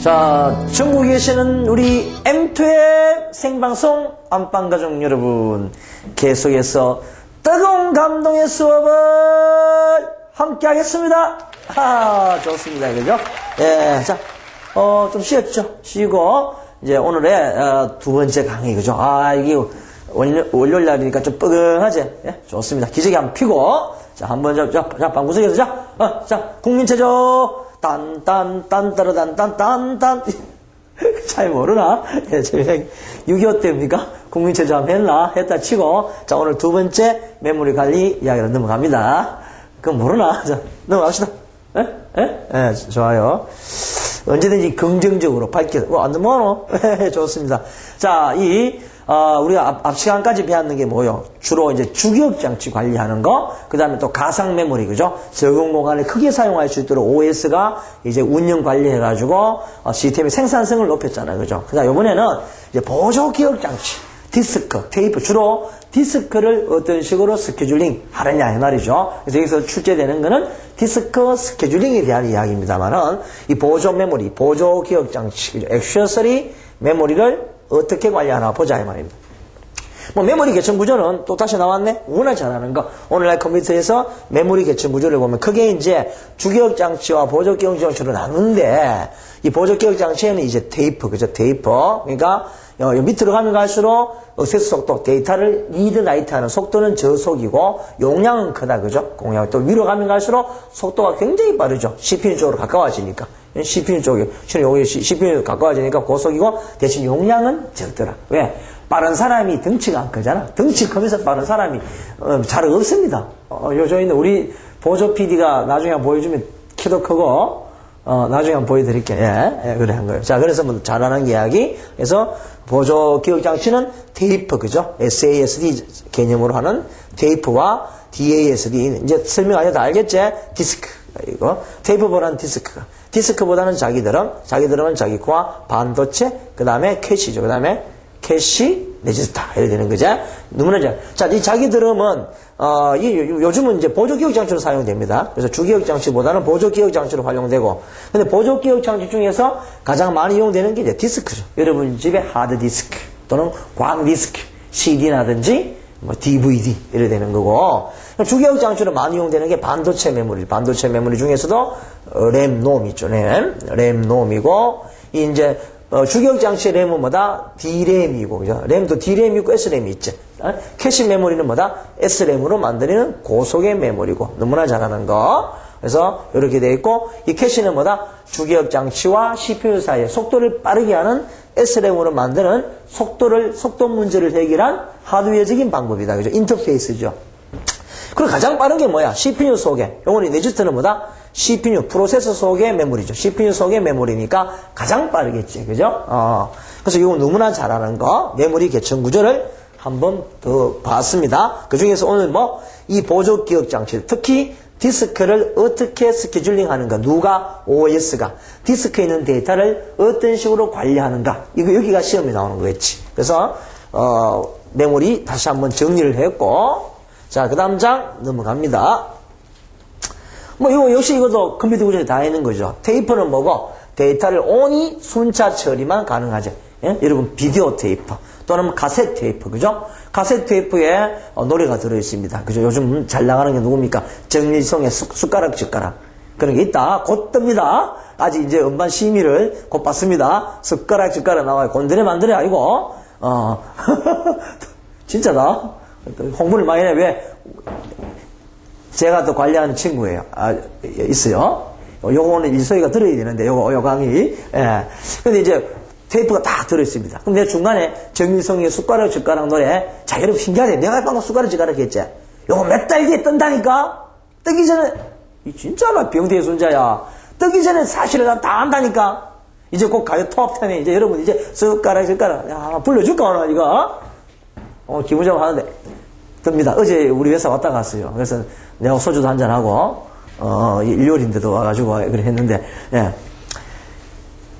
자, 전국에 계시는 우리 M2의 생방송 안방가족 여러분, 계속해서 뜨거운 감동의 수업을 함께 하겠습니다. 좋습니다. 그죠? 예, 자, 좀 쉬었죠? 쉬고, 이제 오늘의, 두 번째 강의, 그죠? 이게 월요일 날이니까 좀 뻐근하지? 예, 좋습니다. 기저귀 한번 피고, 자, 한번, 자, 방구석에서, 자, 국민체조, 딴딴딴따라딴딴딴딴. 잘 모르나? 예, 6.25 때입니까? 국민체조 한번 했나? 했다 치고, 자, 오늘 두 번째 메모리 관리 이야기로 넘어갑니다. 그건 모르나? 자, 넘어갑시다. 예, 좋아요. 언제든지 긍정적으로 밝게, 안 넘어가노? 좋습니다. 자, 우리가 앞 시간까지 배웠는 게 뭐요? 주로 이제 주기억장치 관리하는 거, 그 다음에 또 가상 메모리, 그죠? 적용 공간을 크게 사용할 수 있도록 OS가 이제 운영 관리해가지고, 시스템의 생산성을 높였잖아요. 그죠? 그 다음 이번에는 이제 보조 기억장치, 디스크, 테이프, 주로 디스크를 어떤 식으로 스케줄링 하느냐, 이 말이죠. 그래서 여기서 출제되는 거는 디스크 스케줄링에 대한 이야기입니다만은, 이 보조 메모리, 보조 기억장치, 액세서리 메모리를 어떻게 관리하나 보자, 이 말입니다. 메모리 개천 구조는 또 다시 나왔네? 워낙 잘하는 거. 오늘날 컴퓨터에서 메모리 개천 구조를 보면 크게 이제 주기억 장치와 보조 기억 장치로 나누는데, 이 보조 기억 장치에는 이제 테이프, 그죠? 테이프. 그러니까, 밑으로 가면 갈수록 액세스 속도, 데이터를 리드 라이트 하는 속도는 저속이고, 용량은 크다, 그죠? 공량. 또 위로 가면 갈수록 속도가 굉장히 빠르죠. CPU 쪽으로 가까워지니까. CPU 쪽이, CPU 가까워지니까 고속이고, 대신 용량은 적더라. 왜? 빠른 사람이 덩치가 안 크잖아. 덩치 크면서 빠른 사람이, 잘 없습니다. 저희는 우리 보조 PD가 나중에 한번 보여주면 키도 크고, 나중에 한번 보여드릴게요. 예, 그래 한 거예요. 자, 그래서 뭐 잘하는 이야기. 그래서 보조 기억 장치는 테이프, 그죠? SASD 개념으로 하는 테이프와 DASD. 이제 설명 안 해도 알겠지? 디스크. 이거. 테이프보다는 디스크보다는 자기들은 자기 코어, 반도체, 그 다음에 캐시죠. 그 다음에 캐시, 레지스터. 이렇게 되는 거죠. 너무나 잘. 자, 이 자기들은, 요즘은 이제 보조기억장치로 사용됩니다. 그래서 주기억장치보다는 보조기억장치로 활용되고, 근데 보조기억장치 중에서 가장 많이 이용되는 게 이제 디스크죠. 여러분 집에 하드디스크, 또는 광디스크, CD나든지, DVD, 이렇게 되는 거고, 주기억장치로 많이 이용되는 게 반도체 메모리 중에서도, 램 있죠, 램이고, 이제, 주기억장치의 램은 뭐다? D램이고, 그죠? 램도 D램이 있고 S램이 있지. 캐시 메모리는 뭐다? S램으로 만드는 고속의 메모리고, 너무나 잘하는 거. 그래서, 이렇게 되어 있고, 이 캐시는 뭐다? 주기억장치와 CPU 사이의 속도를 빠르게 하는 S램으로 만드는 속도 문제를 해결한 하드웨어적인 방법이다. 그죠? 인터페이스죠. 그리고 가장 빠른 게 뭐야? CPU 속에. 요거는 레지스터는 뭐다? CPU, 프로세서 속의 메모리죠. CPU 속의 메모리니까 가장 빠르겠지. 그죠? 그래서 이거 너무나 잘하는 거, 메모리 개천 구조를 한번 더 봤습니다. 그 중에서 오늘 이 보조 기억 장치, 특히 디스크를 어떻게 스케줄링 하는가, 누가, OS가, 디스크에 있는 데이터를 어떤 식으로 관리하는가, 여기가 시험에 나오는 거겠지. 그래서, 메모리 다시 한번 정리를 했고, 자, 그 다음 장 넘어갑니다. 이거 역시 이것도 컴퓨터 구조에 다 있는 거죠. 테이프는 뭐고, 데이터를 온이 순차 처리만 가능하죠. 예? 여러분, 비디오 테이프, 또는 카세트 테이프, 그죠? 카세트 테이프에 노래가 들어있습니다. 그죠? 요즘 잘 나가는 게 누굽니까? 정일성의 숟가락 그런 게 있다. 곧 뜹니다. 아직 이제 음반 심의를 곧 받습니다. 숟가락 나와요. 곤드레 만드레 아니고, 진짜다. 홍보를 많이 해. 왜? 제가 또 관리하는 친구예요. 있어요. 요거는 일소리가 들어야 되는데, 요 강의. 예. 근데 이제 테이프가 딱 들어있습니다. 그럼 내가 중간에 정일성의 숟가락 노래, 자, 여러분 신기하네. 내가 방금 숟가락 했지? 요거 몇 달 뒤에 뜬다니까? 뜨기 전에, 진짜로 병대의 손자야. 뜨기 전에 사실은 난 다 안다니까? 이제 곧 가요 톱10에 이제 여러분 이제 숟가락. 야, 불러줄까, 오늘 이거? 기분 좀 하는데. 뜹니다. 어제 우리 회사 왔다 갔어요. 그래서 내가 소주도 한잔하고, 일요일인데도 와가지고, 그래 했는데, 예.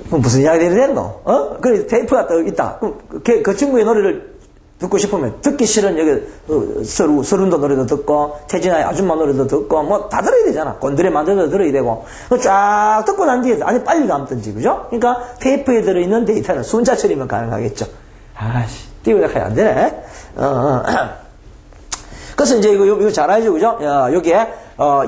그럼 무슨 이야기들이 됐노? 그래, 테이프가 또 있다. 그럼 그 친구의 노래를 듣고 싶으면 듣기 싫은 여기 서른도 노래도 듣고 태진아의 아줌마 노래도 듣고 뭐 다 들어야 되잖아. 곤드레 만들어도 들어야 되고 쫙 듣고 난 뒤에 아니 빨리 감든지 그죠? 그러니까 테이프에 들어있는 데이터는 순자 처리면 가능하겠죠. 아씨 띄우자카야 안 되네. 그래서 이제 이거 잘 알죠, 그죠? 여기에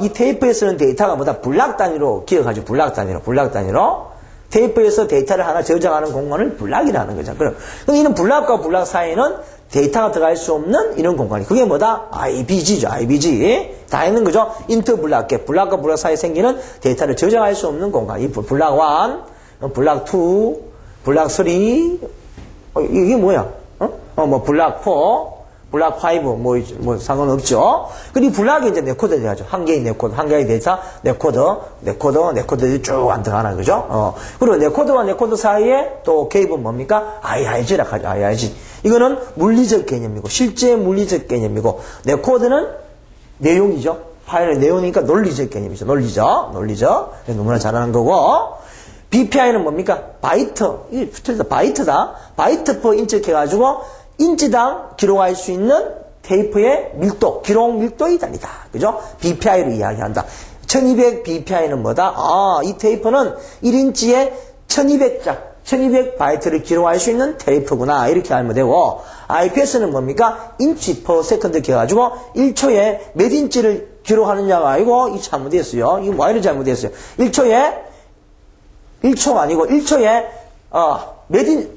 이 테이프에 쓰는 데이터가 뭐다 블락 단위로 기억하죠. 블락 단위로. 테이프에서 데이터를 하나 저장하는 공간을 블락이라는 거죠. 그럼 이는 블락과 블락 사이에는 데이터가 들어갈 수 없는 이런 공간이. 그게 뭐다? IBG죠, IBG. 다 있는 거죠. 인터 블락 갭. 블락과 블락 사이에 생기는 데이터를 저장할 수 없는 공간. 이 블락 1, 블락 2, 블락 3. 이게 뭐야? 뭐 블락 4, 블락 5, 뭐 상관없죠. 그리고 블락이 이제 네코드 돼야죠. 한 개의 네코드, 한 개의 데이터, 네코드들이 쭉 안 들어가는 거죠. 그리고 네코드와 네코드 사이에 또 개입은 뭡니까? IRG라 하죠, IRG. 이거는 물리적 개념이고, 실제 물리적 개념이고, 네코드는 내용이죠. 파일의 내용이니까 논리적 개념이죠. 논리적. 너무나 잘하는 거고, BPI는 뭡니까? 바이트. 이게 바이트다. 바이트 퍼 인치 해가지고, 인치당 기록할 수 있는 테이프의 밀도, 기록 밀도의 단위다. 그죠? BPI로 이야기한다. 1200 BPI는 뭐다? 이 테이프는 1인치에 1200 바이트를 기록할 수 있는 테이프구나. 이렇게 알면 되고, IPS는 뭡니까? 인치 퍼 세컨드 해가지고 1초에 몇 인치를 기록하느냐가 아니고, 이 잘못됐어요. 이거 Y를 잘못했어요. 1초가 아니고 1초에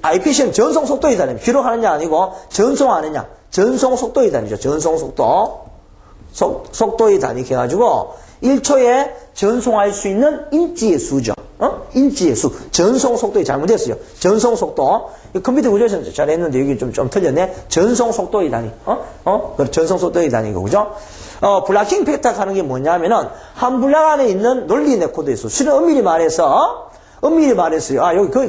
IPC는 전송 속도의 단위. 기록하느냐 아니고 전송하느냐. 전송 속도의 단위죠. 전송 속도. 속도의 단위 해가지고 1초에 전송할 수 있는 인치의 수죠. 인치의 수. 전송 속도에 잘못했어요. 전송 속도. 컴퓨터 구조에서 잘했는데 여기 좀 틀렸네. 전송 속도의 단위. 전송 속도의 단위고, 그죠? 블락킹 팩터 하는 게 뭐냐면은 한 블락 안에 있는 논리 네코드의 수. 실은 엄밀히 말해서요. 여기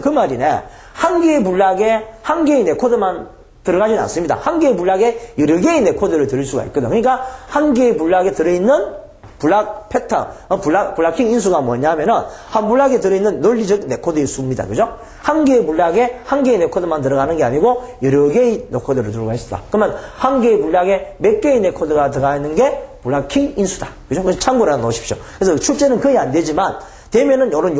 그 말이네. 한 개의 블락에 한 개의 네코드만 들어가진 않습니다. 한 개의 블락에 여러 개의 네코드를 들을 수가 있거든. 그러니까 한 개의 블락에 들어있는 블락 패턴, 블락킹 인수가 뭐냐면은 한 블락에 들어있는 논리적 네코드의 수입니다. 그죠? 한 개의 블락에 한 개의 네코드만 들어가는 게 아니고 여러 개의 네코드를 들어가 있다. 그러면 한 개의 블락에 몇 개의 네코드가 들어가 있는 게 블락킹 인수다. 그죠? 그래서 참고로 놓으십시오. 그래서 출제는 거의 안 되지만 되면은 이런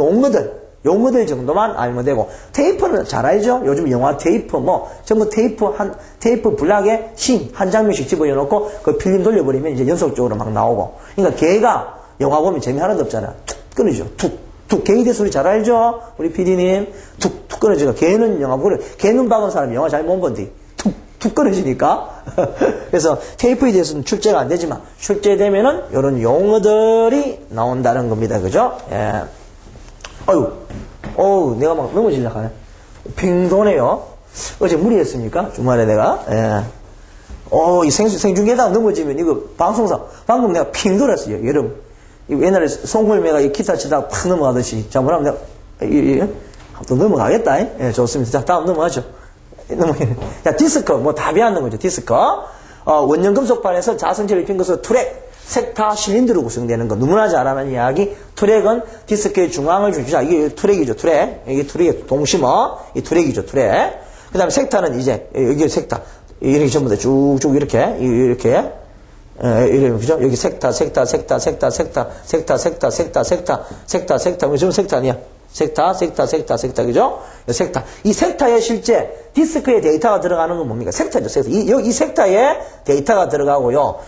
용어들 정도만 알면 되고, 테이프는 잘 알죠? 요즘 영화 테이프, 전부 테이프 블락에 한 장면씩 집어넣고, 그 필름 돌려버리면 이제 연속적으로 막 나오고. 그러니까 걔가 영화 보면 재미 하나도 없잖아. 툭 끊어지죠. 툭. 개이대 소리 잘 알죠? 우리 PD님. 툭 끊어지고. 걔는 영화 보래. 걔 눈 박은 사람이 영화 잘 못 본디. 툭 끊어지니까. 그래서 테이프에 대해서는 출제가 안 되지만, 출제되면은 이런 용어들이 나온다는 겁니다. 그죠? 예. 내가 막 넘어지려고 하네. 핑 도네요. 어제 무리했습니까? 주말에 내가. 예. 이 생중계당 넘어지면 이거 방송사, 방금 내가 핑 돌았어요. 여러분. 옛날에 송골매가 이 기타 치다가 팍 넘어가듯이. 자, 뭐라면 내가, 또 넘어가겠다. 예, 좋습니다. 자, 다음 넘어가죠. 자, 디스크. 답이 안 나오죠. 디스크. 원형금속판에서 자성체를 입힌 것으로 트랙. 섹타 실린더로 구성되는 거. 누구나 잘 아는 이야기. 트랙은 디스크의 중앙을 주자. 이게 트랙이죠, 트랙. 이게 트랙의 동심어. 이 트랙이죠, 트랙. 그 다음에 섹타는 이제, 여기 섹타. 이렇게 전부 다 쭉쭉 이렇게. 그죠? 여기 섹타. 지금 섹타 아니야. 섹타, 그죠? 섹타. 이 섹타에 실제 디스크에 데이터가 들어가는 건 뭡니까? 섹타죠, 섹타. 이 섹타에 데이터가 들어가고요.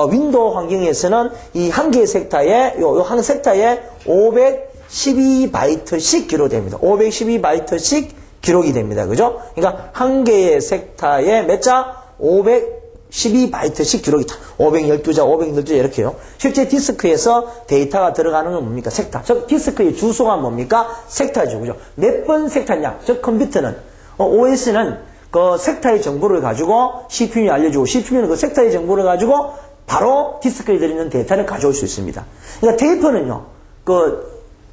윈도우 환경에서는 이 한 개의 섹타에, 한 섹타에 512바이트씩 기록됩니다. 512바이트씩 기록이 됩니다. 그죠? 그러니까 한 개의 섹타에 몇 자? 512바이트씩 기록이 다. 512자, 512자 이렇게요. 실제 디스크에서 데이터가 들어가는 건 뭡니까? 섹타. 즉 디스크의 주소가 뭡니까? 섹타죠. 그죠? 몇 번 섹타냐? 즉 컴퓨터는 OS는 그 섹타의 정보를 가지고 CPU에 알려주고 CPU는 그 섹타의 정보를 가지고 바로 디스크에 들어있는 데이터를 가져올 수 있습니다. 그러니까 테이프는요.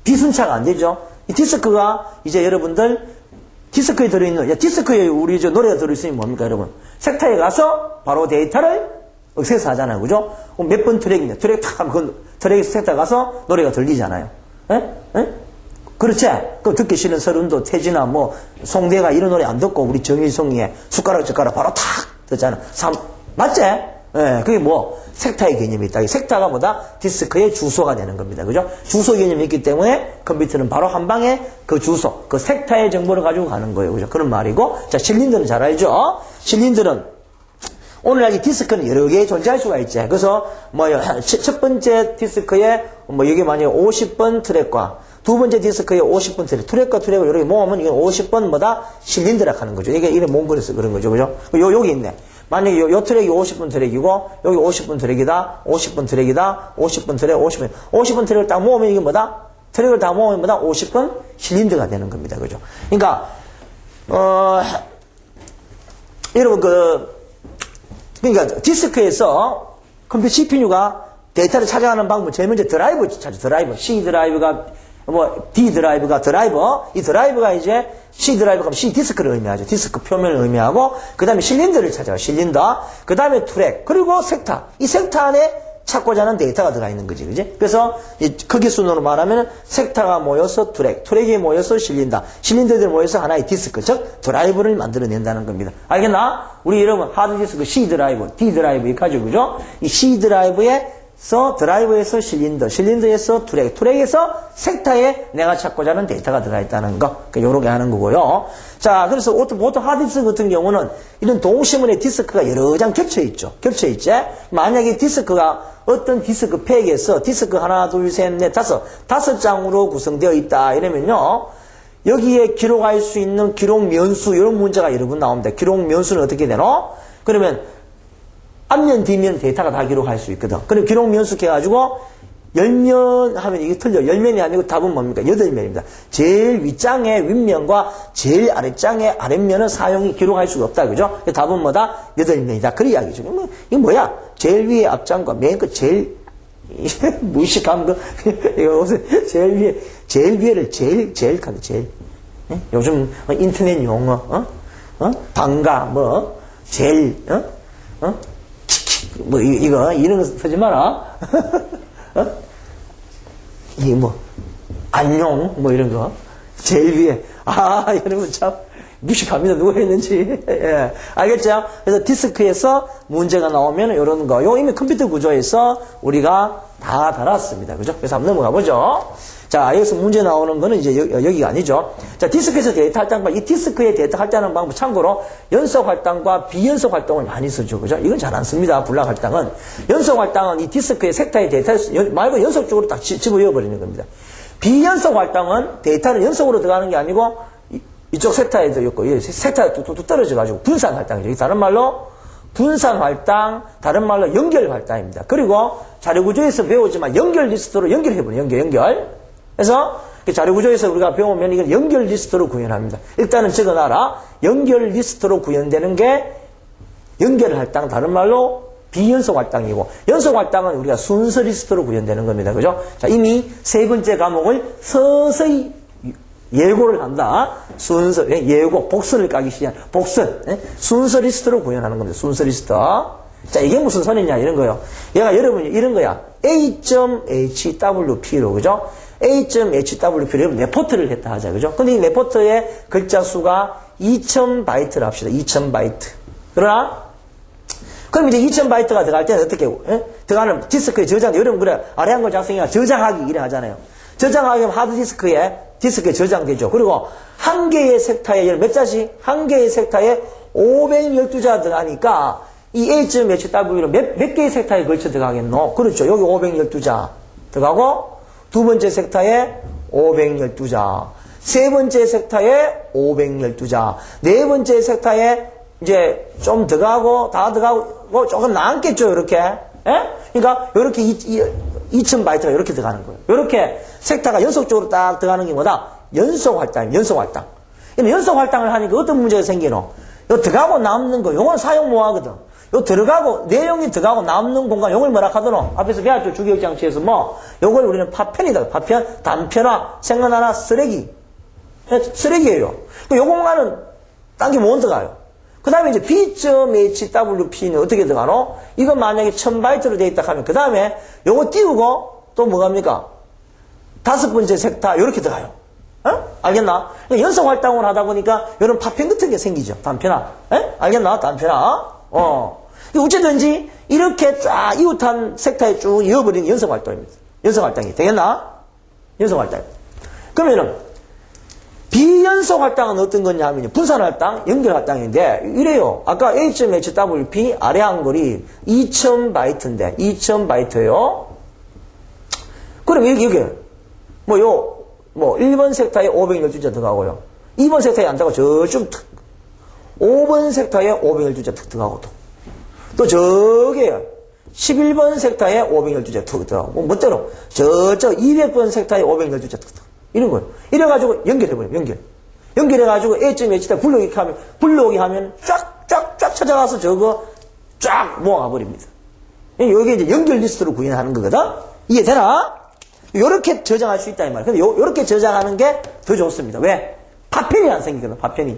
비순차가 안 되죠. 이 디스크가 이제 여러분들 디스크에 들어있는, 디스크에 우리 노래가 들어있으면 뭡니까, 여러분? 섹타에 가서 바로 데이터를 액세스하잖아요. 그죠? 몇 번 트랙이냐. 트랙 탁 하면 그 트랙에서 섹타 가서 노래가 들리잖아요. 그렇지? 그 듣기 싫은 서른도, 태진아, 송대가 이런 노래 안 듣고 우리 정일송이의 숟가락 젓가락 바로 탁 됐잖아. 맞지? 예, 그게 뭐, 섹타의 개념이 있다. 이 섹타가 뭐다? 디스크의 주소가 되는 겁니다. 그죠? 주소 개념이 있기 때문에 컴퓨터는 바로 한 방에 그 주소, 그 섹타의 정보를 가지고 가는 거예요. 그죠? 그런 말이고. 자, 실린더는 잘 알죠? 실린더는 오늘날 이 디스크는 여러 개 존재할 수가 있지. 그래서 뭐, 첫 번째 디스크에 뭐, 이게 만약에 50번 트랙과 두 번째 디스크에 50번 트랙과 트랙을 여러 개 모으면 이게 50번 뭐다? 실린더라 하는 거죠. 이게 이래 몽골에서 그런 거죠. 그죠? 여기 있네. 만약에 요 트랙이 50번 트랙이고, 여기 50번 트랙이다, 50번 트랙이다, 50번 트랙, 50번 트랙을 딱 모으면 이게 뭐다? 트랙을 다 모으면 뭐다? 50번 실린더가 되는 겁니다. 그죠? 그러니까, 여러분, 그러니까 디스크에서 컴퓨터 CPU가 데이터를 찾아가는 방법, 제일 먼저 드라이브 찾죠. 드라이브. C 드라이브가, D 드라이브가 드라이버. 이 드라이브가 이제 C 드라이브가 C 디스크를 의미하죠. 디스크 표면을 의미하고, 그 다음에 실린더를 찾아요. 실린더. 그 다음에 트랙. 그리고 섹타. 이 섹타 안에 찾고자 하는 데이터가 들어가 있는 거지. 그지? 그래서 이 크기 순으로 말하면 섹타가 모여서 트랙. 트랙이 모여서 실린더. 실린더들이 모여서 하나의 디스크. 즉, 드라이브를 만들어낸다는 겁니다. 알겠나? 우리 여러분, 하드디스크 C 드라이브, D 드라이브 이렇게 하죠. 그죠? 이 C 드라이브에서 실린더, 실린더에서 트랙, 트랙에서 섹타에 내가 찾고자 하는 데이터가 들어있다는 거. 그러니까 요렇게 하는 거고요. 자, 그래서 보통 하드디스크 같은 경우는 이런 동시문의 디스크가 여러 장 겹쳐있죠. 겹쳐있지? 만약에 디스크가 어떤 디스크 팩에서 디스크 하나, 둘, 셋, 넷, 다섯 장으로 구성되어 있다. 이러면요. 여기에 기록할 수 있는 기록 면수, 이런 문제가 여러 번 나옵니다. 기록 면수는 어떻게 되노? 그러면 앞면, 뒷면 데이터가 다 기록할 수 있거든. 그럼 기록 면수 해가지고 10면 하면 이게 틀려. 10면이 아니고 답은 뭡니까? 8면입니다. 제일 윗장의 윗면과 제일 아랫장의 아랫면은 사용이 기록할 수가 없다. 그죠? 답은 뭐다? 8면이다. 그 이야기죠. 이게 뭐야? 제일 위에 앞장과 맨 끝 제일 무의식한 거. 이거 제일 위에를 제일 카드, 제일. 네? 요즘 인터넷 용어, 방가, 제일, 이런 거 쓰지 마라. 이게 안녕, 이런 거. 제일 위에. 여러분 참, 무식합니다. 누가 했는지. 예. 알겠죠? 그래서 디스크에서 문제가 나오면 이런 거. 요 이미 컴퓨터 구조에서 우리가 다 달았습니다. 그죠? 그래서 한번 넘어가 보죠. 자, 여기서 문제 나오는 거는 이제 여기가 아니죠. 자, 디스크에서 데이터 할당과 이 디스크에 데이터 할당하는 방법 참고로 연속 할당과 비연속 활동을 많이 쓰죠. 그죠? 이건 잘 안 씁니다. 불락 할당은. 연속 할당은 이 디스크의 섹타의 데이터 말고 연속적으로 딱 집어넣어 버리는 겁니다. 비연속 활당은 데이터는 연속으로 들어가는 게 아니고 이쪽 섹타에 들어있고 섹타가 뚝뚝뚝 떨어져가지고 분산 활당이죠. 다른 말로 분산 활당, 다른 말로 연결 활당입니다. 그리고 자료구조에서 배우지만 연결 리스트로 연결해버려요. 연결. 그래서 자료구조에서 우리가 배우면 이건 연결 리스트로 구현합니다. 일단은 적어놔라. 연결 리스트로 구현되는 게 연결 활당, 다른 말로 비연속 활당이고, 연속 활당은 우리가 순서 리스트로 구현되는 겁니다. 그죠? 자, 이미 세 번째 과목을 서서히 예고를 한다. 순서, 예고, 복선을 까기 시작. 복선. 순서 리스트로 구현하는 겁니다. 순서 리스트. 자, 이게 무슨 선이냐, 이런 거요. 얘가 여러분이 이런 거야. A.HWP로, 그죠? A.HWP로 여러분 레포트를 했다 하자, 그죠? 근데 이 레포트의 글자 수가 2000바이트를 합시다. 2000바이트. 그러나, 그럼 이제 2000바이트가 들어갈 때는 어떻게, 들어가는 디스크에 저장, 여러분 그래, 아래 한글 작성이나 저장하기 이래 하잖아요. 저장하기 하면 하드디스크에 저장되죠. 그리고 한 개의 섹타에, 몇 자씩? 한 개의 섹타에 512자 들어가니까 이 A.HW로 몇 개의 섹타에 걸쳐 들어가겠노? 그렇죠. 여기 512자 들어가고, 두 번째 섹타에 512자, 세 번째 섹타에 512자, 네 번째 섹타에 이제 좀 들어가고, 다 들어가고, 조금 남겠죠, 이렇게. 예? 그러니까, 요렇게 2000바이트가 이렇게 들어가는 거예요. 이렇게 섹타가 연속적으로 딱 들어가는 게 뭐다? 연속 활당이에요. 연속 활당. 연속 활당을 하니까 어떤 문제가 생기노? 요 들어가고 남는 거, 요건 사용 못 하거든. 요 들어가고, 내용이 들어가고 남는 공간, 요걸 뭐라 하더노? 앞에서 배웠죠. 주기억장치에서 요걸 우리는 파편이다. 파편, 단편화, 생각나나, 쓰레기. 쓰레기예요. 요 공간은 딴 게 못 들어가요. 그 다음에 이제 B.HWP는 어떻게 들어가노? 이건 만약에 1000바이트로 되어 있다 하면, 그 다음에 요거 띄우고, 또 뭐갑니까? 다섯 번째 섹타, 요렇게 들어가요. 알겠나? 그러니까 연속 활동을 하다 보니까, 요런 파편 같은 게 생기죠. 단편화. 알겠나? 단편화. 어쨌든지 이렇게 쫙 이웃한 섹터에 쭉 이어버리는 연성활동입니다. 연성활동이 되겠나? 연성활동. 그러면은 비연성활동은 어떤 거냐 하면 분산활동, 연결활동인데 이래요. 아까 H.HWP 아래 한글이 2000바이트인데 2000바이트예요. 그럼 여기 뭐 1번 섹터에 512자 들어가고요. 2번 섹터에 안 들어가고 저쪽 5번 섹터에 512자 툭 들어가고 또 저기 11번 섹터에 512자 툭 들어가고 뭐대로 저쪽 200번 섹터에 512자 툭 들어가고 이런 거예요. 이래가지고 연결해버려요. 연결해가지고 A.H.다 불러오기 하면 쫙 찾아가서 저거 쫙 모아버립니다. 여기 이제 연결 리스트로 구현하는 거거든? 이해되나? 요렇게 저장할 수 있다, 이 말이야. 근데 요렇게 저장하는 게 더 좋습니다. 왜? 파편이 안 생기거든, 파편이.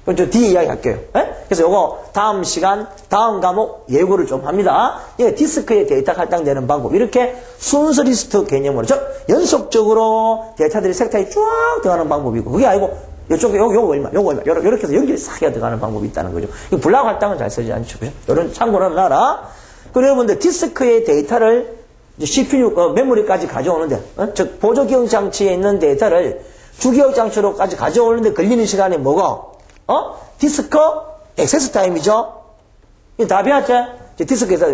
그럼 저 뒤에 이야기 할게요. 그래서 요거 다음 시간, 다음 과목 예고를 좀 합니다. 디스크에 데이터 할당되는 방법. 이렇게 순서 리스트 개념으로, 연속적으로 데이터들이 섹터에 쭉 들어가는 방법이고, 그게 아니고, 요쪽, 요거 얼마, 요렇게 해서 연결이 싹 해야 들어가는 방법이 있다는 거죠. 블락 할당은 잘 쓰지 않죠. 그죠? 요런 참고를 하라. 그리고 여러분들 디스크의 데이터를 CPU, 메모리까지 가져오는데, 즉, 보조기억 장치에 있는 데이터를 주기억 장치로까지 가져오는데 걸리는 시간이 뭐고? 디스크 액세스 타임이죠? 이 답이 왔죠? 디스크에서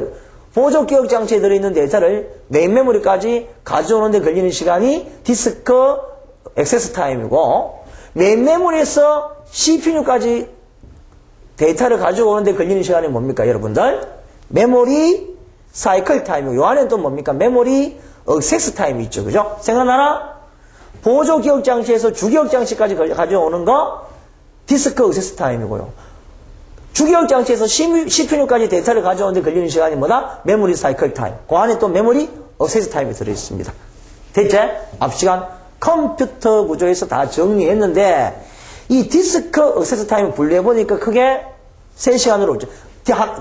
보조기억 장치에 들어있는 데이터를 메인 메모리까지 가져오는데 걸리는 시간이 디스크 액세스 타임이고, 메인 메모리에서 CPU까지 데이터를 가져오는데 걸리는 시간이 뭡니까, 여러분들? 메모리 사이클 타임이고, 요 안에는 또 뭡니까? 메모리 액세스 타임이 있죠, 그죠? 생각나나? 보조기억 장치에서 주기억 장치까지 가져오는 거 디스크 액세스 타임이고요. 주기억 장치에서 CPU까지 데이터를 가져오는데 걸리는 시간이 뭐다? 메모리 사이클 타임. 그 안에 또 메모리 액세스 타임이 들어있습니다. 됐지? 앞 시간 컴퓨터 구조에서 다 정리했는데 이 디스크 액세스 타임을 분류해보니까 크게 3시간으로 오죠.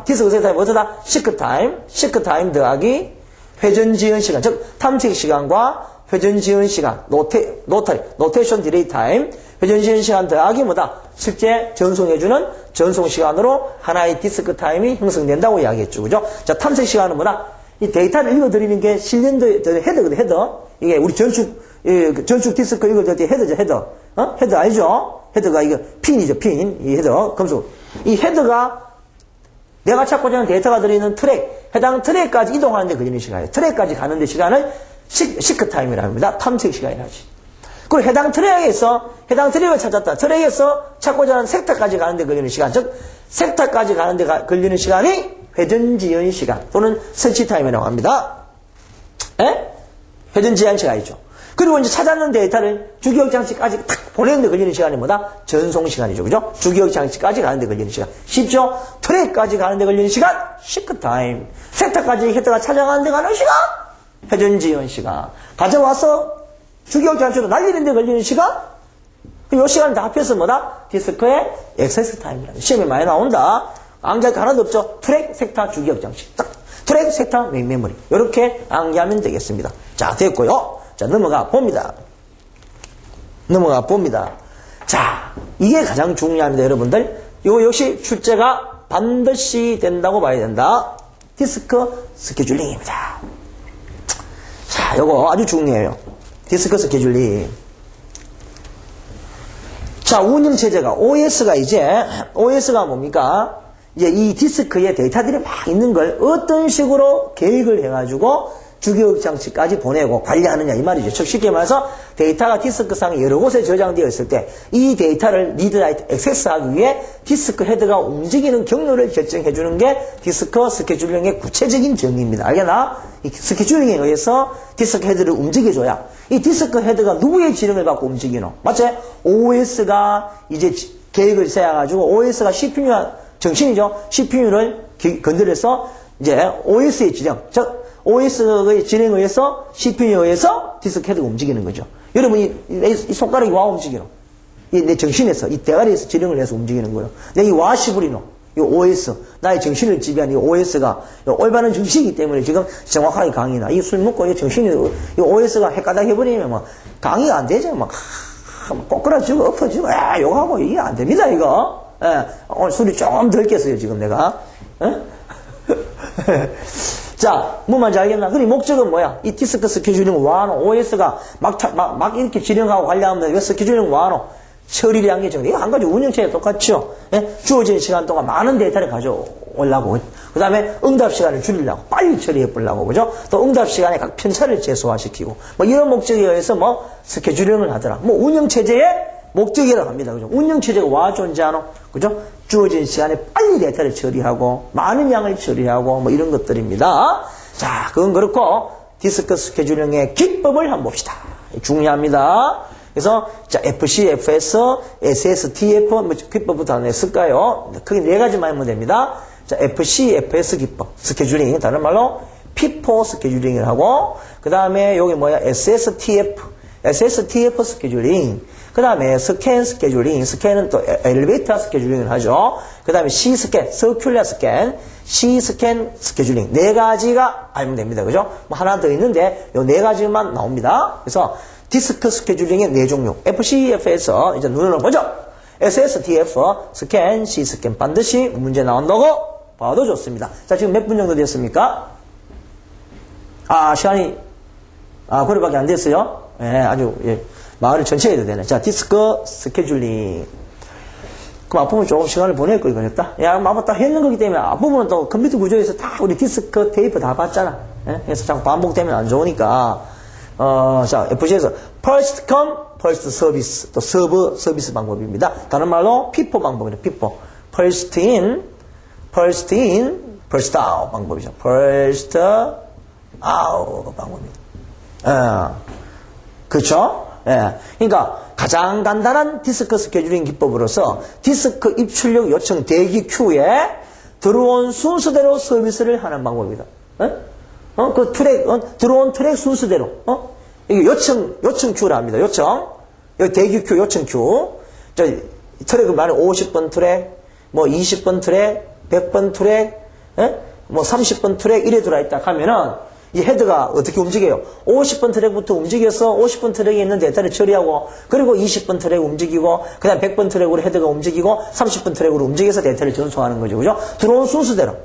디스크 액세스 타임 어쩌다? 시크 타임 더하기 회전 지연 시간, 즉 탐색 시간과 회전 지연 시간, 노테이션 디레이 타임, 회전 지연 시간 더하기 뭐다? 실제 전송해주는 전송 시간으로 하나의 디스크 타임이 형성된다고 이야기했죠. 그죠? 자, 탐색 시간은 뭐다? 이 데이터를 읽어드리는 게 실린더, 헤더거든, 헤더. 이게 우리 전축 디스크 읽어드릴 때 헤더죠, 헤더. 헤더 알죠? 헤더가 이거 핀이죠, 핀. 이 헤더, 금속. 이 헤더가 내가 찾고자 하는 데이터가 들어있는 트랙, 해당 트랙까지 이동하는 데 걸리는 시간이에요. 트랙까지 가는 데 시간을 시크 타임이라고 합니다. 탐색 시간이라지. 그리고 해당 트랙을 찾았다. 트랙에서 찾고자 하는 섹터까지 가는 데 걸리는 시간, 즉 섹터까지 가는 데 걸리는 시간이 회전 지연 시간 또는 설치 타임이라고 합니다. 회전 지연 시간이죠. 그리고 이제 찾았는 데이터를 주기억 장치까지 탁 보내는 데 걸리는 시간이 뭐다? 전송 시간이죠. 그죠? 주기억 장치까지 가는 데 걸리는 시간. 쉽죠? 트랙까지 가는 데 걸리는 시간, 시크 타임. 섹터까지 헤드가 찾아가는 데 가는 시간, 회전 지연 시간. 가져와서 주기억 장치로 날리는 데 걸리는 시간, 이 시간 다 합해서 뭐다? 디스크의 액세스 타임이라는 시험에 많이 나온다. 암기할 거 하나도 없죠? 트랙, 섹터, 주기억 장치. 딱. 트랙, 섹터, 메인 메모리. 이렇게 암기하면 되겠습니다. 자, 됐고요. 자, 넘어가 봅니다. 자, 이게 가장 중요합니다, 여러분들. 이거 역시 출제가 반드시 된다고 봐야 된다. 디스크 스케줄링입니다. 자, 이거 아주 중요해요. 디스크 스케줄링. 자, 운영체제가, OS가 뭡니까? 이제 이 디스크에 데이터들이 막 있는 걸 어떤 식으로 계획을 해가지고 주기억 장치까지 보내고 관리하느냐 이 말이죠. 즉 쉽게 말해서 데이터가 디스크상에 여러 곳에 저장되어 있을 때 이 데이터를 리드라이트 액세스하기 위해 디스크 헤드가 움직이는 경로를 결정해 주는 게 디스크 스케줄링의 구체적인 정의입니다. 알겠나? 이 스케줄링에 의해서 디스크 헤드를 움직여줘야 이 디스크 헤드가 누구의 지령을 받고 움직이노? 맞지? OS가 이제 계획을 세워가지고 OS가 CPU 정신이죠. CPU를 건드려서 이제 OS의 지령, 즉 OS의 진행에 의해서 CPU에 의해서 디스크 헤드가 움직이는 거죠. 여러분이 이 손가락이 와 움직이노. 내 정신에서 이 대가리에서 지령을 해서 움직이는 거예요. 내가 이 와시부리노. 이 OS 나의 정신을 지배한 이 OS가 올바른 정신이기 때문에 지금 정확하게 강의나 이 술 먹고 이 정신이 이 OS가 헷가닥 해버리면 막 강의가 안 되죠. 막 꼬꾸라지고 엎어지고 욕하고 이게 안 됩니다 이거. 예, 오늘 술이 좀 덜 깼어요, 지금 내가. 예? 자, 뭐 말인지 알겠나? 그럼 목적은 뭐야? 이 디스크 스케줄링 와노, OS가 막 이렇게 진행하고 관리하면 왜 스케줄링 와노? 처리를 한 게 정도. 이거 한 가지 운영체계 똑같죠? 예? 주어진 시간 동안 많은 데이터를 가져오려고. 그 다음에 응답 시간을 줄이려고. 빨리 처리해보려고. 그죠? 또 응답 시간에 각 편차를 최소화시키고. 뭐 이런 목적에 의해서 뭐 스케줄링을 하더라. 뭐 운영체제의 목적이라고 합니다. 그죠? 운영체제가 와 존재하노? 그죠? 주어진 시간에 빨리 데이터를 처리하고, 많은 양을 처리하고, 뭐 이런 것들입니다. 자, 그건 그렇고, 디스크 스케줄링의 기법을 한번 봅시다. 중요합니다. 그래서, 자, FC, FS, SS, TF, 뭐 기법부터 하나 했을까요? 크게 네 가지만 하면 됩니다. 자, FC, FS 기법. 스케줄링. 다른 말로, FIFO 스케줄링을 하고, 그 다음에 여기 뭐야? SS, TF. SS, TF 스케줄링. 그 다음에 스캔 스케줄링, 스캔은 또 엘리베이터 스케줄링을 하죠. 그 다음에 C 스캔, 서큘러 스캔, C 스캔 스케줄링. 네 가지가 알면 됩니다. 그죠? 뭐 하나 더 있는데, 요 네 가지만 나옵니다. 그래서 디스크 스케줄링의 네 종류. FC, FS, 이제 눈으로 보죠. SS, TF, 스캔, C 스캔 반드시 문제 나온다고 봐도 좋습니다. 자, 지금 몇 분 정도 됐습니까? 시간이, 그래밖에 안 됐어요? 예, 아주, 예. 말을 전체 해도 되네. 자, 디스크 스케줄링. 그럼 앞부분 조금 시간을 보낼 거, 이거였다? 야, 아마 딱 했는 거기 때문에 앞부분은 또 컴퓨터 구조에서 다 우리 디스크 테이프 다 봤잖아. 예? 그래서 자꾸 반복되면 안 좋으니까. 자, FC에서 first come, first service. 또 서비스 방법입니다. 다른 말로 FIFO 방법이에요. FIFO. first in, first out 방법이죠. first out 방법입니다. 그렇죠? 예. 그러니까 가장 간단한 디스크 스케줄링 기법으로서 디스크 입출력 요청 대기 큐에 들어온 순서대로 서비스를 하는 방법이다. 그 트랙, 들어온 트랙 순서대로, 이게 요청 큐라 합니다. 요청. 여기 대기 큐, 요청 큐. 트랙을 말해 50번 트랙, 뭐 20번 트랙, 100번 트랙, 뭐 30번 트랙 이래 들어있다 하면은 이 헤드가 어떻게 움직여요? 50번 트랙부터 움직여서 50번 트랙에 있는 데이터를 처리하고 그리고 20번 트랙 움직이고 그 다음 100번 트랙으로 헤드가 움직이고 30번 트랙으로 움직여서 데이터를 전송하는 거죠. 그죠? 들어온 순서대로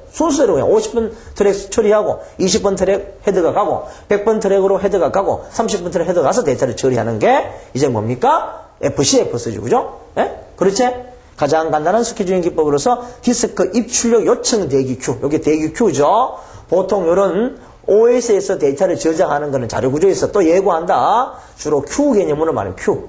그냥 50번 트랙 처리하고 20번 트랙 헤드가 가고 100번 트랙으로 헤드가 가고 30번 트랙 헤드가 가서 데이터를 처리하는 게 이제 뭡니까? FC, FS죠. 그죠? 예? 그렇지? 가장 간단한 스케줄링 기법으로서 디스크 입출력 요청 대기 큐. 여기 대기 큐죠. 보통 이런 OS에서 데이터를 저장하는 것은 자료 구조에서 또 예고한다. 주로 Q 개념으로 말하는 Q.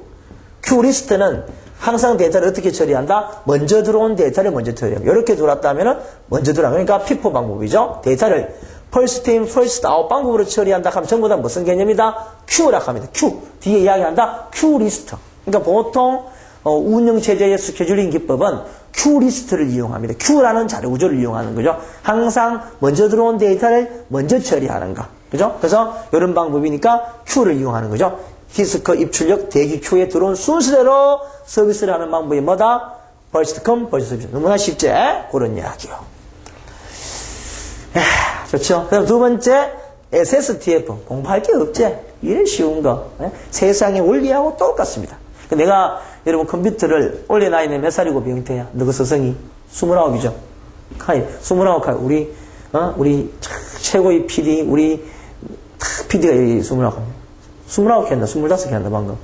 Q 리스트는 항상 데이터를 어떻게 처리한다? 먼저 들어온 데이터를 먼저 처리합니다. 이렇게 들어왔다면 먼저 들어와. 그러니까 FIFO 방법이죠. 데이터를 first in, first out 방법으로 처리한다 하면 전부 다 무슨 개념이다? Q라고 합니다. Q. 뒤에 이야기한다? Q 리스트. 그러니까 보통 운영체제의 스케줄링 기법은 Q 리스트를 이용합니다. Q라는 자료 구조를 이용하는 거죠. 항상 먼저 들어온 데이터를 먼저 처리하는 거. 그죠? 그래서 이런 방법이니까 Q를 이용하는 거죠. 디스크 입출력 대기 Q에 들어온 순서대로 서비스를 하는 방법이 뭐다? first come, first service. 너무나 쉽지? 그런 이야기요. 좋죠? 그럼 두 번째, SSTF. 공부할 게 없지? 이래 쉬운 거. 세상의 원리하고 똑같습니다. 내가 여러분 컴퓨터를 올해 나이는 몇 살이고 병태야? 너그 서성이 29이죠. 카이 29카이 우리 최고의 PD 우리 PD가 29. 29 했나? 25 했나 방금.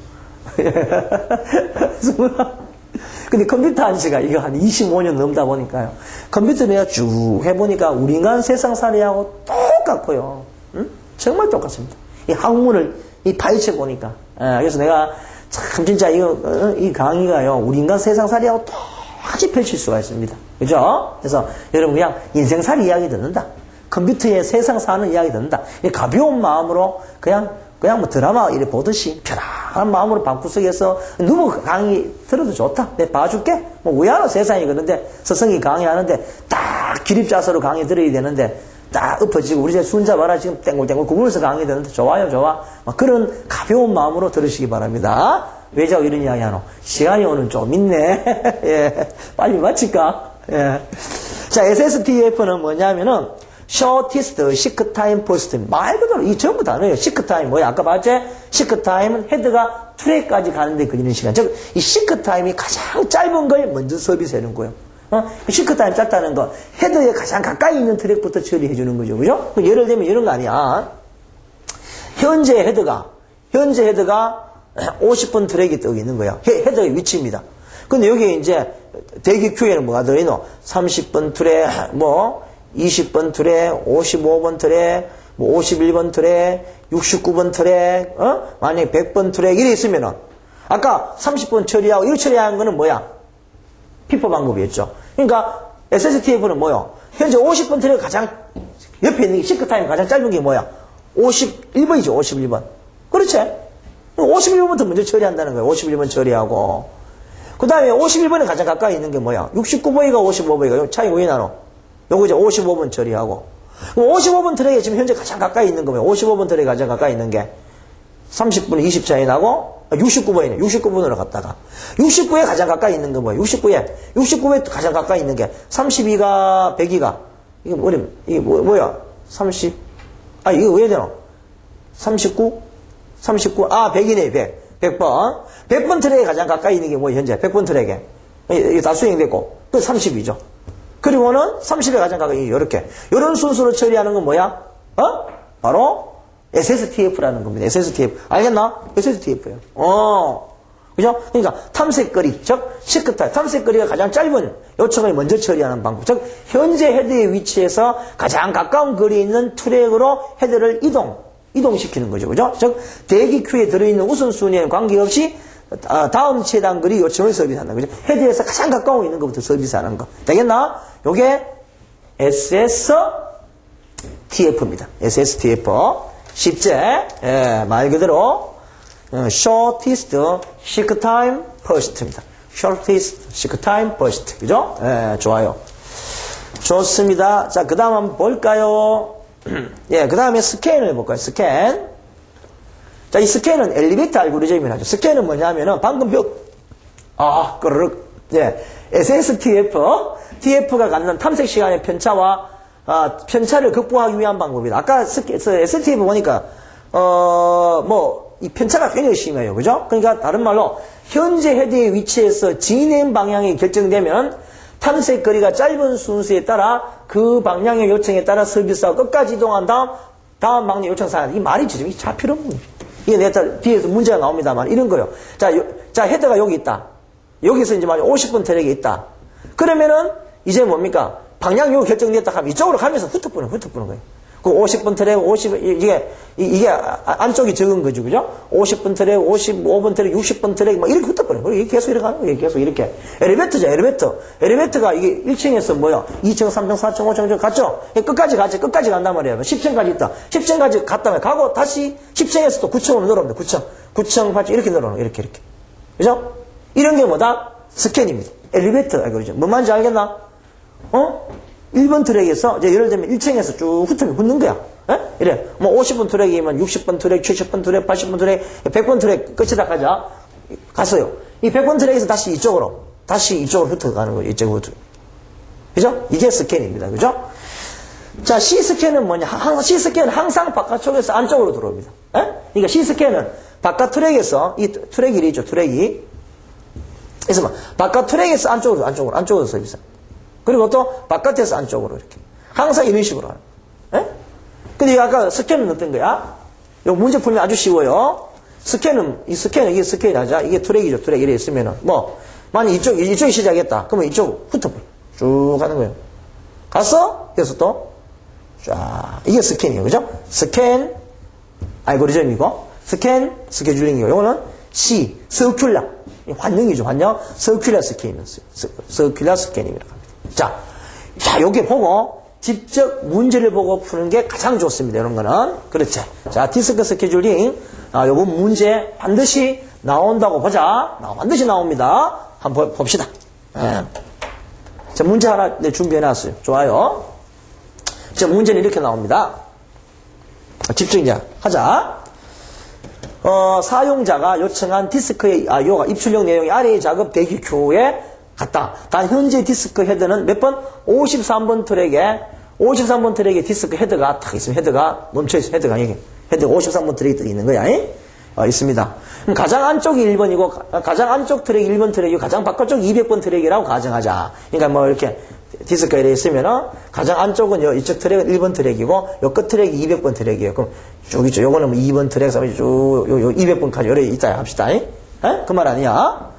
29. 근데 컴퓨터 한지가 이거 한 25년 넘다 보니까요. 컴퓨터 내가 쭉 해보니까 우리 인간 세상살이하고 똑같고요. 응? 정말 똑같습니다. 이 학문을 이 파헤쳐 보니까. 그래서 내가 참 진짜 이 강의가요 우리 인간 세상살이하고 똑같이 펼칠 수가 있습니다. 그죠? 그래서 여러분 그냥 인생살 이야기 듣는다. 컴퓨터의 세상 사는 이야기 듣는다. 가벼운 마음으로 그냥 뭐 드라마 이래 보듯이 편안한 마음으로 방구석에서 누구 강의 들어도 좋다. 내가 봐줄게. 뭐 왜 하나 세상이 그런데 스승이 강의하는데 딱 기립자서로 강의 들어야 되는데 딱 엎어지고 우리 제 순자 봐라 지금 땡글땡글 구부면서 강의 듣는데 좋아요 좋아. 그런 가벼운 마음으로 들으시기 바랍니다. 왜 자꾸 이런 이야기 하노? 시간이 오늘 좀 있네. 예. 빨리 마칠까? 예. 자, SSTF는 뭐냐면은 shortest seek time first. 말 그대로 이 전부 단어예요. seek time 뭐야? 아까 봤지? seek time은 헤드가 트랙까지 가는데 걸리는 시간. 즉, 이 시크 타임이 가장 짧은 걸 먼저 서비스해 주는 거예요. 시크 타임 짧다는 거, 헤더에 가장 가까이 있는 트랙부터 처리해 주는 거죠. 그죠? 예를 들면 이런 거 아니야. 현재 헤더가 50번 트랙이 떠 있는 거야. 헤더의 위치입니다. 근데 여기 이제 대기 큐에는 뭐가 들어있노? 30번 트랙, 20번 트랙, 55번 트랙, 51번 트랙, 69번 트랙, 만약에 100번 트랙, 이래 있으면은, 아까 30번 처리하고, 이거 처리하는 거는 뭐야? 피퍼 방법이었죠. 그러니까, SSTF는 뭐요? 현재 50번 트랙 가장, 옆에 있는 게, 시크타임 가장 짧은 게 뭐야? 51번이죠, 51번. 그렇지? 51번부터 먼저 처리한다는 거예요. 51번 처리하고. 그 다음에 51번에 가장 가까이 있는 게 뭐야? 69번이가 55번이가, 차이 왜 나노? 요거 이제 55번 처리하고. 55번 트랙에 지금 현재 가장 가까이 있는 거면 55번 트랙에 가장 가까이 있는 게 30분 20 차이 나고 69번이네. 69번으로 갔다가 69에 가장 가까이 있는 거 뭐야? 69에 가장 가까이 있는 게 32가 102가 이게 뭐야? 30 이거 왜 되노? 39 100이네. 100번 100번 트랙에 가장 가까이 있는 게 뭐야? 현재 100번 트랙에 이게 다 수행됐고 그 30이죠. 그리고는 30에 가장 가까이, 이렇게. 이런 순서로 처리하는 건 뭐야? 바로 SSTF라는 겁니다. SSTF. 알겠나? SSTF예요. 그죠? 그러니까 탐색거리, 즉, 시크타임. 탐색거리가 가장 짧은 요청을 먼저 처리하는 방법. 즉, 현재 헤드의 위치에서 가장 가까운 거리에 있는 트랙으로 헤드를 이동시키는 거죠. 그죠? 즉, 대기 큐에 들어있는 우선순위에는 관계없이 다음 최단 거리 요청을 서비스한다. 그죠? 헤드에서 가장 가까운 있는 것부터 서비스하는 거. 되겠나? 요게 SSTF입니다. SSTF. 쉽지? 말 그대로 shortest seek time first입니다. shortest seek time first. 그죠? 좋아요. 좋습니다. 자, 그 다음 한번 볼까요? 그 다음에 스캔을 해볼까요? 스캔. 자, 이 스캔은 엘리베이터 알고리즘이라죠. 스캔은 뭐냐면은 방금 TF가 갖는 탐색 시간의 편차와 편차를 극복하기 위한 방법이다. 아까 STF 보니까 이 편차가 굉장히 심해요. 그죠? 그러니까 다른 말로 현재 헤드의 위치에서 진행 방향이 결정되면 탐색 거리가 짧은 순서에 따라 그 방향의 요청에 따라 서비스하고 끝까지 이동한 다음 방향 요청 사항. 이 말이 지금 잡힐 없는 거예요. 이게 내가 뒤에서 문제가 나옵니다만 이런 거요. 자, 헤더가 여기 있다. 여기서 이제 만약 50분 트랙이 있다. 그러면은 이제 뭡니까? 방향 요구 결정됐다 하면 이쪽으로 가면서 훑어보는 거예요. 그 50분 트랙, 이게 안쪽이 적은 거죠. 그죠? 50분 트랙, 55분 트랙, 60분 트랙, 막 이렇게 훑어보는 거예요. 이게 계속 이렇게 가는 거예요. 계속 이렇게. 엘리베이터죠, 엘리베이터. 엘리베이터가 이게 1층에서 뭐야? 2층, 3층, 4층, 5층, 갔죠? 끝까지 간단 말이에요. 10층까지 있다. 10층까지 갔다 말이에요. 가고 다시 10층에서 또 9층으로 내려옵니다. 9층, 8층, 이렇게 내려오는 거예요. 이렇게. 그죠? 이런 게 뭐다? 스캔입니다. 엘리베이터 알고리즘. 뭔 말인지 알겠나? 1번 트랙에서, 이제 예를 들면 1층에서 쭉 훑는 거야. 이래. 50번 트랙이면 60번 트랙, 70번 트랙, 80번 트랙, 100번 트랙 끝이다 가자. 갔어요. 이 100번 트랙에서 다시 이쪽으로 훑어가는 거예요. 이쪽으로. 그죠? 이게 스캔입니다. 그죠? 자, C스캔은 뭐냐? C스캔은 항상 바깥쪽에서 안쪽으로 들어옵니다. 그러니까 C스캔은 바깥 트랙에서, 이 트랙이 있죠, 트랙이. 그래서 바깥 트랙에서 안쪽으로 서비스. 그리고 또 바깥에서 안쪽으로 이렇게. 항상 이런 식으로 하는 거예요. 근데 아까 스캔은 어떤 거야? 요 문제 풀면 아주 쉬워요. 이게 스캔이 하자. 이게 트랙이죠. 트랙 이래 있으면은, 만약 이쪽이 시작했다. 그러면 이쪽 훑어버려. 쭉 가는 거예요. 갔어? 그래서 또, 쫙. 이게 스캔이에요. 그죠? 스캔, 알고리즘이고, 스캔, 스케줄링이고, 요거는 C, 서큘라. 환영이죠, 환영. 서큘라 스캔입니다. 서큘라 스캔입니다. 자, 요게 보고, 직접 문제를 보고 푸는 게 가장 좋습니다. 이런 거는. 그렇지. 자, 디스크 스케줄링. 요번 문제 반드시 나온다고 보자. 반드시 나옵니다. 한번 봅시다. 자, 문제 하나 준비해놨어요. 좋아요. 자, 문제는 이렇게 나옵니다. 집중 이제 하자. 사용자가 요청한 디스크의 요가 입출력 내용이 아래의 작업 대기 큐에 같다. 단 현재 디스크 헤드는 몇 번? 53번 트랙에 디스크 헤드가 딱 있으면 헤드가 멈춰있어. 헤드가 53번 트랙이 있는 거야. 있습니다. 그럼 가장 안쪽이 1번이고, 가장 안쪽 트랙이 1번 트랙이고, 가장 바깥쪽이 200번 트랙이라고 가정하자. 그러니까 뭐 이렇게 디스크가 이렇게 있으면은, 가장 안쪽은 이쪽 트랙은 1번 트랙이고, 요 끝 트랙이 200번 트랙이에요. 그럼 쭉 있죠. 요거는 뭐 2번 트랙, 쭉, 요 200번까지 요래 있다 합시다. 그 말 아니야?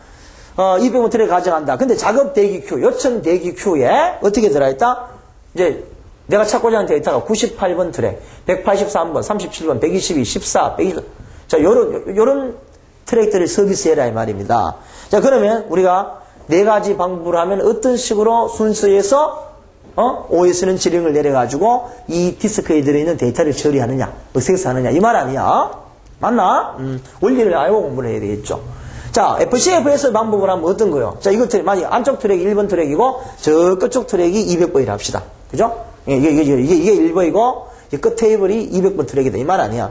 200번 트랙 가정한다. 근데 작업 대기 큐, 요청 대기 큐에 어떻게 들어있다? 이제, 내가 찾고자 하는 데이터가 98번 트랙, 183번, 37번, 122, 14, 120. 자, 요런 트랙들을 서비스해라 이 말입니다. 자, 그러면 우리가 네 가지 방법을 하면 어떤 식으로 순서에서 OS는 지령을 내려가지고 이 디스크에 들어있는 데이터를 처리하느냐, 액세스하느냐 이 말 아니야? 맞나? 원리를 알고 공부를 해야 되겠죠. 자, FCFS 방법을 하면 어떤 거요? 자, 이거 만약 안쪽 트랙이 1번 트랙이고 저 끝쪽 트랙이 200번이라 합시다. 그죠? 이게 1번이고 끝 테이블이 200번 트랙이다 이 말 아니야?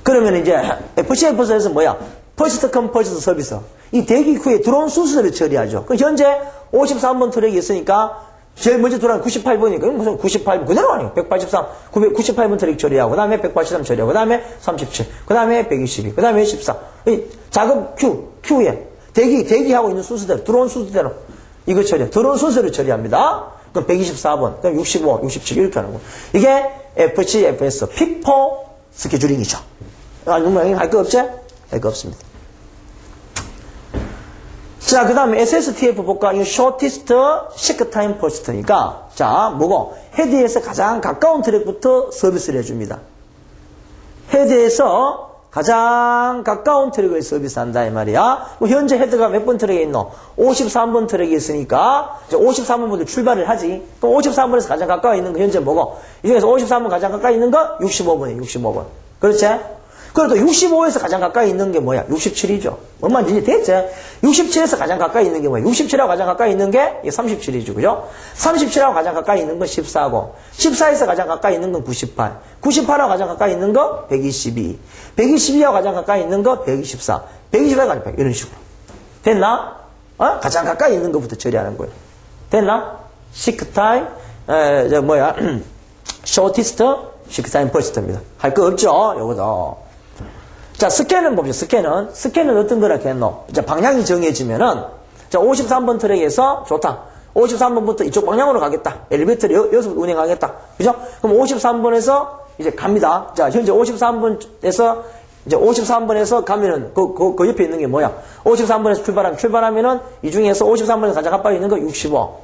그러면 이제 FCFS에서 뭐야? 퍼스트 컴 퍼스트 서비스. 이 대기 후에 들어온 순서를 처리하죠. 그럼 현재 53번 트랙이 있으니까 제일 먼저 들어온 98번이니까 무슨 98번 그대로 아니에요. 183, 98번 트랙 처리하고 그 다음에 183 처리하고 그 다음에 37, 그 다음에 122, 그 다음에 14. 이 작업 큐에 대기하고 있는 순서대로 들어온 순서대로 이거 처리해. 들어온 순서를 처리합니다. 그럼 124번, 그럼 65, 67 이렇게 하는 거. 이게 FCFS 피포 스케줄링이죠. 할 거 없지? 할 거 없습니다. 자, 그 다음에 SSTF 볼까? 이거 shortest seek time first니까, 자, 뭐고? 헤드에서 가장 가까운 트랙부터 서비스를 해줍니다. 헤드에서 가장 가까운 트랙을 서비스한다, 이 말이야. 뭐 현재 헤드가 몇 번 트랙에 있노? 53번 트랙에 있으니까, 이제 53번부터 출발을 하지. 그럼 53번에서 가장 가까이 있는 거 현재 뭐고? 이 중에서 53번 가장 가까이 있는 거? 65번이에요, 65번. 그렇지? 그래도 65에서 가장 가까이 있는 게 뭐야? 67이죠. 뭔 말인지 됐지? 67에서 가장 가까이 있는 게 뭐야? 67하고 가장 가까이 있는 게 37이죠. 그죠? 37하고 가장 가까이 있는 건 14고, 14에서 가장 가까이 있는 건 98, 98하고 가장 가까이 있는 거 122, 122하고 가장 가까이 있는 거 124, 124하고 가장 가까이 이런 식으로. 됐나? 가장 가까이 있는 것부터 처리하는 거예요. 됐나? seek time, shortest seek time first입니다. 할 거 없죠? 요거도. 자, 스캔은 봅시다. 스캔은 어떤 거라 했노? 자, 방향이 정해지면은, 자, 53번 트랙에서 좋다. 53번부터 이쪽 방향으로 가겠다. 엘리베이터를 여기서부터 운행하겠다. 그죠? 그럼 53번에서 이제 갑니다. 자, 현재 53번에서, 이제 53번에서 가면은, 그 옆에 있는 게 뭐야? 53번에서 출발하면은, 이 중에서 53번에서 가장 가까이 있는 거 65,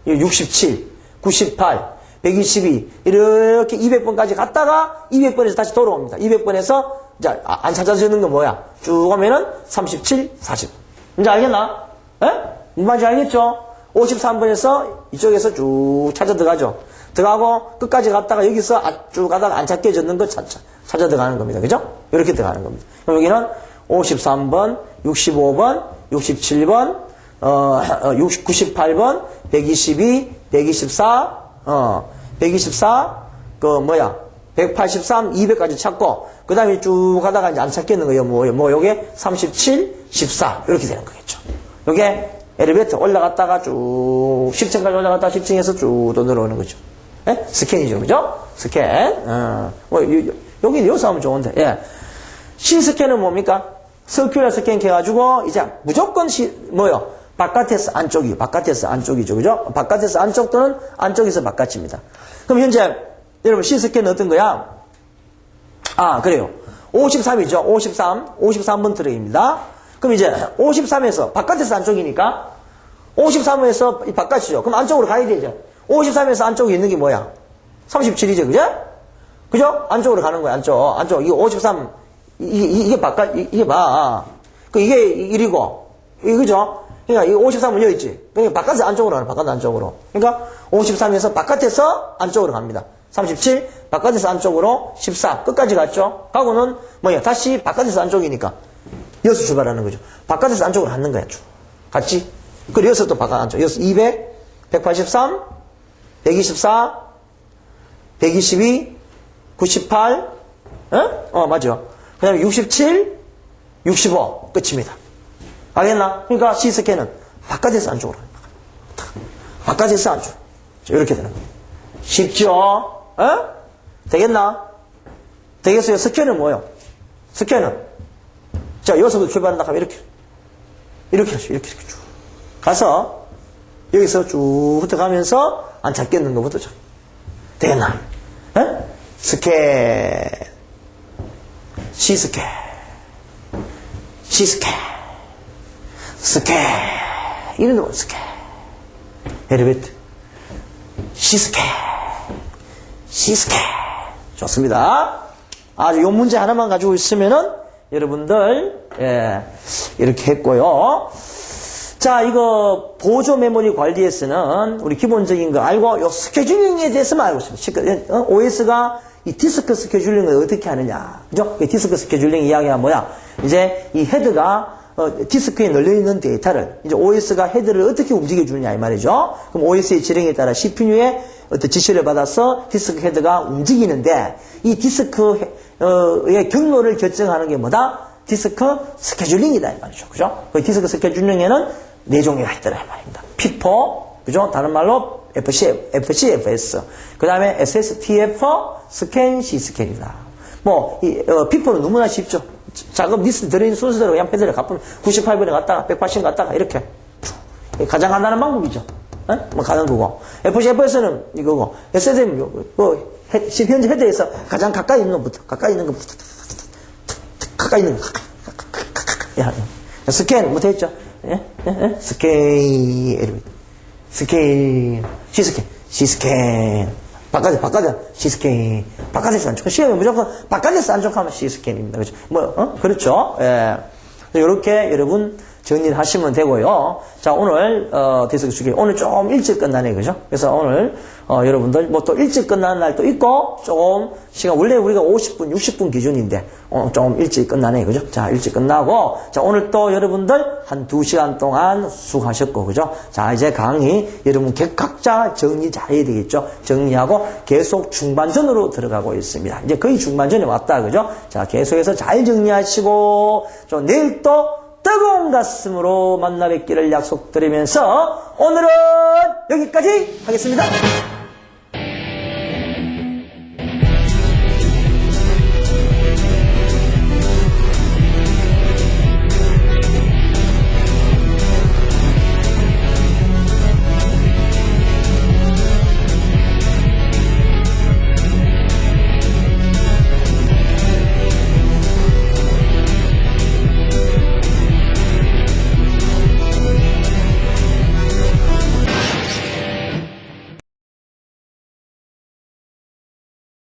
67, 98, 122, 이렇게 200번까지 갔다가 200번에서 다시 돌아옵니다. 200번에서 자, 안 찾아지는 건 뭐야? 쭉 가면은 37, 40. 이제 알겠나? 에? 무슨 말인지 알겠죠? 53번에서 이쪽에서 쭉 찾아 들어가죠. 들어가고 끝까지 갔다가 여기서 쭉 가다가 안 찾게 졌는 거 찾아 들어가는 겁니다. 그죠? 이렇게 들어가는 겁니다. 그럼 여기는 53번, 65번, 67번, 98번, 122, 124, 124, 183, 200까지 찾고, 그 다음에 쭉 가다가 이제 안 찾겠는 거예요. 요게 37, 14. 이렇게 되는 거겠죠. 요게 엘리베이터 올라갔다가 쭉 10층까지 올라갔다가 10층에서 쭉 또 내려오는 거죠. 예? 스캔이죠. 그죠? 스캔. 여기 여기서 하면 좋은데, 예. C스캔은 뭡니까? 서큘러 스캔 해가지고, 이제 무조건 바깥에서 안쪽이죠. 그죠? 바깥에서 안쪽 또는 안쪽에서 바깥입니다. 그럼 현재, 여러분, C스캔은 어떤 거야? 그래요. 53이죠. 53번 트랙입니다. 그럼 이제 53에서, 바깥에서 안쪽이니까, 53에서 바깥이죠. 그럼 안쪽으로 가야 되죠. 53에서 안쪽에 있는 게 뭐야? 37이죠. 그죠? 그죠? 안쪽으로 가는 거야, 안쪽. 이게 53, 이게 바깥, 이게 봐. 이게 1이고, 그죠? 그러니까 이 53은 여기 있지. 그러니까 바깥에서 안쪽으로 가는 바깥 안쪽으로. 그러니까 53에서 바깥에서 안쪽으로 갑니다. 37, 바깥에서 안쪽으로 14, 끝까지 갔죠? 가고는 다시 바깥에서 안쪽이니까 여기서 출발하는 거죠. 바깥에서 안쪽으로 가는 거야, 쭉. 갔지? 그리고 여기서 또 바깥 안쪽. 여기서 200, 183, 124, 122, 98, 맞죠? 그 다음에 67, 65, 끝입니다. 알겠나? 그러니까 C스캔은 바깥에서 안쪽으로 갑니다. 바깥에서 안쪽으로. 이렇게 되는 거예요. 쉽죠? 되겠나? 되겠어요? 스캔은 뭐예요? 스캔은. 자, 여기서부터 출발한다 하면 이렇게 쭉. 가서, 여기서 쭉 훑어가면서 안 찾겠는 것부터 쳐. 되겠나? 에? 스캔. C스캔. C스캔. 스캔. 이런 거 스캔. 엘리베이터. C스캔. C스캔. 좋습니다. 아주 요 문제 하나만 가지고 있으면은 여러분들 이렇게 했고요. 자, 이거 보조 메모리 관리에서는 우리 기본적인 거 알고 요 스케줄링에 대해서만 알고 있습니다. OS가 이 디스크 스케줄링을 어떻게 하느냐. 그죠? 디스크 스케줄링 이야기가 뭐야? 이제 이 헤드가 디스크에 널려있는 데이터를 이제 OS가 헤드를 어떻게 움직여주느냐 이 말이죠. 그럼 OS의 지령에 따라 CPU에 어떤 지시를 받아서 디스크 헤드가 움직이는데 이 디스크의 경로를 결정하는 게 뭐다? 디스크 스케줄링이다 이 말이죠. 그죠? 그 디스크 스케줄링에는 네 종류가 있더라 이 말입니다. P4, 그죠? 다른 말로 FC, FS. 그 다음에 SSTF, 스캔, C스캔이다. 뭐, P4는 너무나 쉽죠. 작업 리스트 들어있는 순서대로 그냥 패드를 갚으면 98번에 갔다가 180 갔다가 이렇게. 가장 간단한 방법이죠. 뭐 가는 거고. FS는 이거고. SS는 현재 헤드에서 가장 가까이 있는 것부터. 가까이 있는 것부터. 스캔, 뭐 됐죠? 스캔. C스캔. 바깥에, C스캔. 바깥에서 안 좋고, 시험에 무조건 바깥에서 안 좋고 하면 C스캔입니다. 그렇죠? 그렇죠? 예. 이렇게 여러분 정리를 하시면 되고요. 자, 오늘, 디스크 스캔. 오늘 좀 일찍 끝나네, 그죠? 그래서 오늘, 여러분들, 뭐 또 일찍 끝나는 날도 있고, 조금, 시간, 원래 우리가 50분, 60분 기준인데, 좀 일찍 끝나네, 그죠? 자, 일찍 끝나고, 자, 오늘 또 여러분들 한 2시간 동안 수고하셨고, 그죠? 자, 이제 강의, 여러분 각자 정리 잘 해야 되겠죠? 정리하고 계속 중반전으로 들어가고 있습니다. 이제 거의 중반전에 왔다, 그죠? 자, 계속해서 잘 정리하시고, 좀 내일 또 뜨거운 가슴으로 만나 뵙기를 약속드리면서 오늘은 여기까지 하겠습니다.